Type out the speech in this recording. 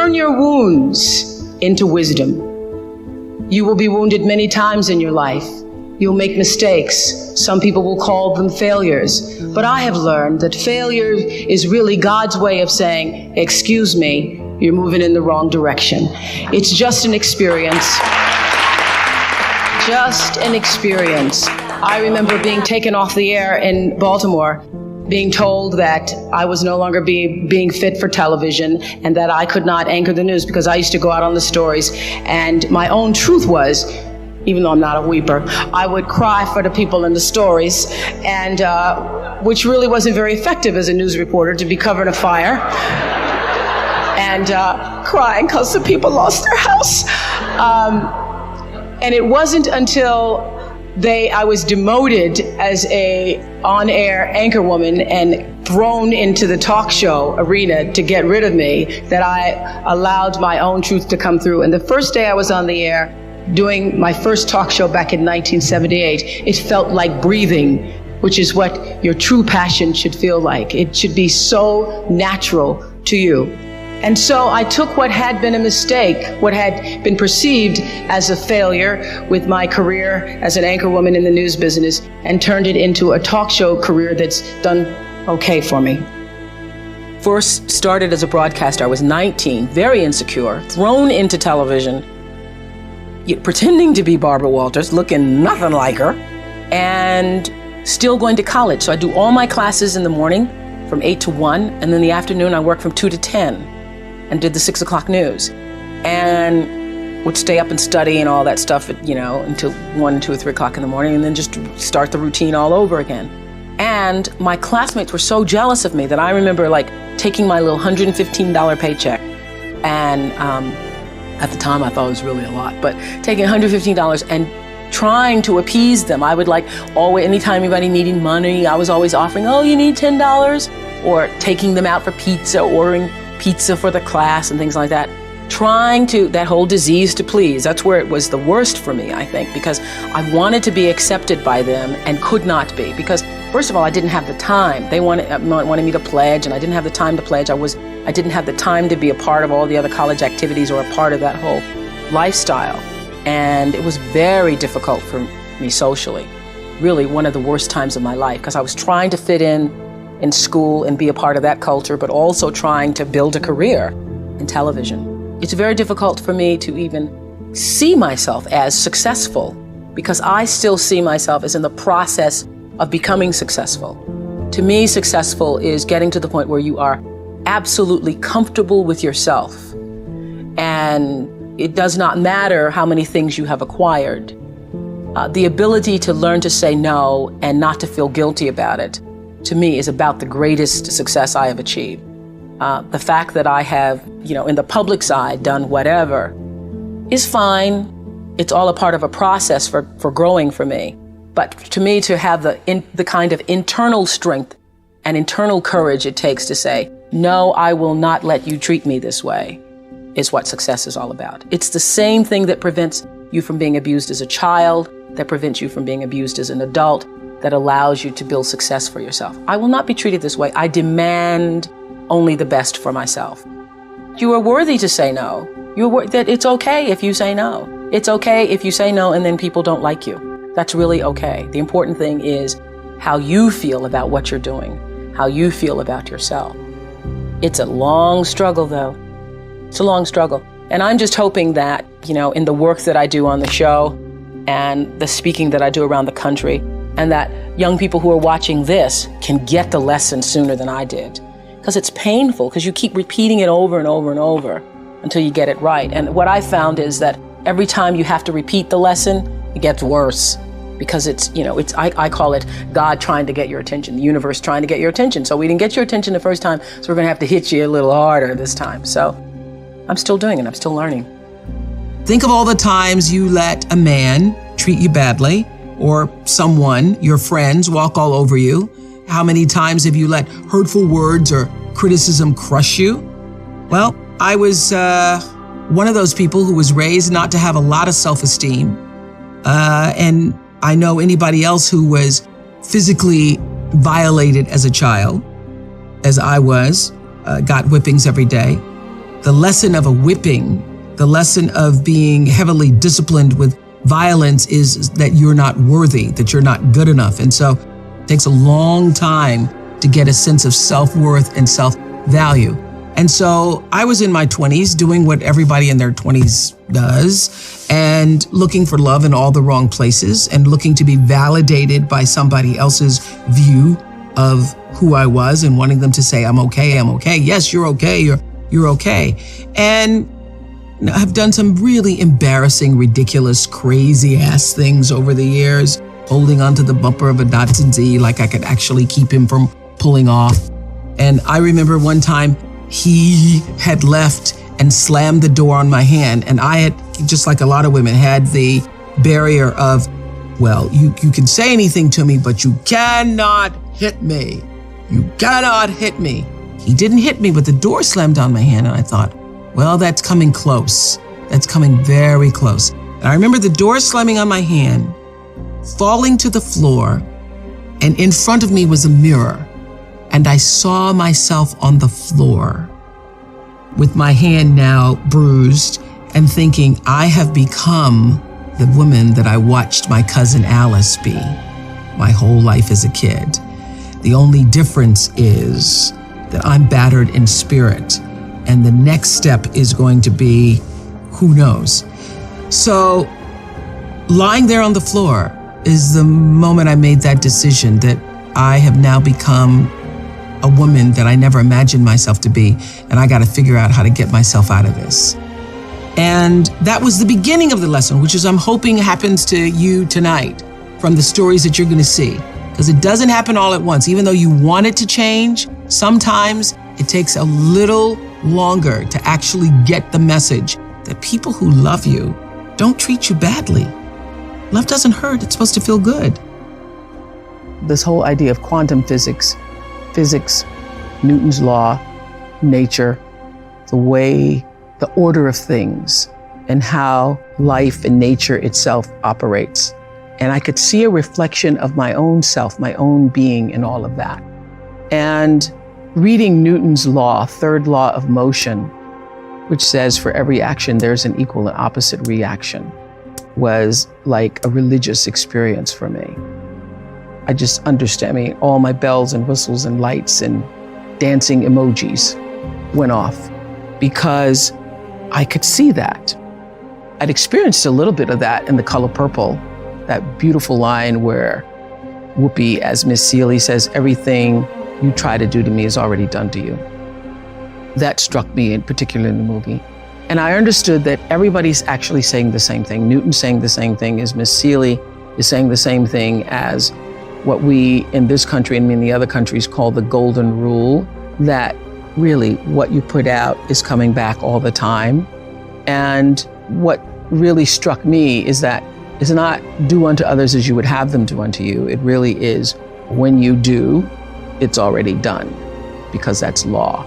Turn your wounds into wisdom. You will be wounded many times in your life. You'll make mistakes. Some people will call them failures. But I have learned that failure is really God's way of saying, excuse me, you're moving in the wrong direction. It's just an experience. Just an experience. I remember being taken off the air in Baltimore, being told that I was no longer being fit for television and that I could not anchor the news because I used to go out on the stories. And my own truth was, even though I'm not a weeper, I would cry for the people in the stories, and which really wasn't very effective as a news reporter, to be covering a fire and crying because the people lost their house. And it wasn't until I was demoted as a on-air anchor woman and thrown into the talk show arena to get rid of me that I allowed my own truth to come through. And the first day I was on the air, doing my first talk show back in 1978, it felt like breathing, which is what your true passion should feel like. It should be so natural to you. And so I took what had been a mistake, what had been perceived as a failure with my career as an anchor woman in the news business, and turned it into a talk show career that's done okay for me. First started as a broadcaster. I was 19, very insecure, thrown into television, pretending to be Barbara Walters, looking nothing like her, and still going to college. So I do all my classes in the morning from 8 to 1, and then in the afternoon I work from 2 to 10 and did the 6 o'clock news, and would stay up and study and all that stuff, until 1, 2, or 3 o'clock in the morning, and then just start the routine all over again. And my classmates were so jealous of me that I remember taking my little $115 paycheck, and at the time I thought it was really a lot, but taking $115 and trying to appease them. I would always, anytime anybody needing money, I was always offering, oh, you need $10, or taking them out for pizza, ordering pizza for the class and things like that. That whole disease to please, that's where it was the worst for me, I think, because I wanted to be accepted by them and could not be, because first of all, I didn't have the time. They wanted me to pledge, and I didn't have the time to pledge. I didn't have the time to be a part of all the other college activities or a part of that whole lifestyle. And it was very difficult for me socially. Really one of the worst times of my life, because I was trying to fit in school and be a part of that culture, but also trying to build a career in television. It's very difficult for me to even see myself as successful, because I still see myself as in the process of becoming successful. To me, successful is getting to the point where you are absolutely comfortable with yourself, and it does not matter how many things you have acquired. The ability to learn to say no and not to feel guilty about it, to me, is about the greatest success I have achieved. The fact that I have, in the public side, done whatever is fine. It's all a part of a process for growing for me. But to me, to have the kind of internal strength and internal courage it takes to say, no, I will not let you treat me this way, is what success is all about. It's the same thing that prevents you from being abused as a child, that prevents you from being abused as an adult, that allows you to build success for yourself. I will not be treated this way. I demand only the best for myself. You are worthy to say no. That it's okay if you say no. It's okay if you say no and then people don't like you. That's really okay. The important thing is how you feel about what you're doing, how you feel about yourself. It's a long struggle, though. It's a long struggle. And I'm just hoping that, in the work that I do on the show and the speaking that I do around the country, and that young people who are watching this can get the lesson sooner than I did. Because it's painful, because you keep repeating it over and over and over until you get it right. And what I found is that every time you have to repeat the lesson, it gets worse. Because I call it God trying to get your attention, the universe trying to get your attention. So we didn't get your attention the first time, so we're gonna have to hit you a little harder this time. So I'm still doing it, I'm still learning. Think of all the times you let a man treat you badly, or someone, your friends, walk all over you. How many times have you let hurtful words or criticism crush you? Well, I was one of those people who was raised not to have a lot of self-esteem. And I know anybody else who was physically violated as a child, as I was, got whippings every day. the lesson of a whipping, the lesson of being heavily disciplined with violence is that you're not worthy, that you're not good enough. And so it takes a long time to get a sense of self-worth and self-value. And so I was in my 20s doing what everybody in their 20s does and looking for love in all the wrong places and looking to be validated by somebody else's view of who I was and wanting them to say, I'm okay, I'm okay. Yes, you're okay, you're okay. And I've done some really embarrassing, ridiculous, crazy ass things over the years, holding onto the bumper of a Datsun Z like I could actually keep him from pulling off. And I remember one time he had left and slammed the door on my hand. And I had, just like a lot of women, had the barrier of, well, you can say anything to me, but you cannot hit me. You cannot hit me. He didn't hit me, but the door slammed on my hand. And I thought, well, that's coming close. That's coming very close. And I remember the door slamming on my hand, falling to the floor, and in front of me was a mirror. And I saw myself on the floor with my hand now bruised and thinking, I have become the woman that I watched my cousin Alice be my whole life as a kid. The only difference is that I'm battered in spirit, and the next step is going to be, who knows? So lying there on the floor is the moment I made that decision that I have now become a woman that I never imagined myself to be, and I got to figure out how to get myself out of this. And that was the beginning of the lesson, which is I'm hoping happens to you tonight from the stories that you're going to see. Because it doesn't happen all at once. Even though you want it to change, sometimes it takes a little longer to actually get the message that people who love you don't treat you badly. Love doesn't hurt. It's supposed to feel good. This whole idea of quantum physics, Newton's law, nature, the order of things, and how life and nature itself operates. And I could see a reflection of my own self, my own being in all of that. And reading Newton's law, third law of motion, which says for every action there's an equal and opposite reaction, was like a religious experience for me. I just understand, all my bells and whistles and lights and dancing emojis went off because I could see that. I'd experienced a little bit of that in The Color Purple, that beautiful line where Whoopi, as Miss Seeley, says, everything you try to do to me is already done to you. That struck me in particular in the movie. And I understood that everybody's actually saying the same thing. Newton's saying the same thing as Miss Seeley is saying the same thing as what we in this country and in the other countries call the golden rule, that really what you put out is coming back all the time. And what really struck me is that it's not do unto others as you would have them do unto you. It really is when you do, it's already done, because that's law.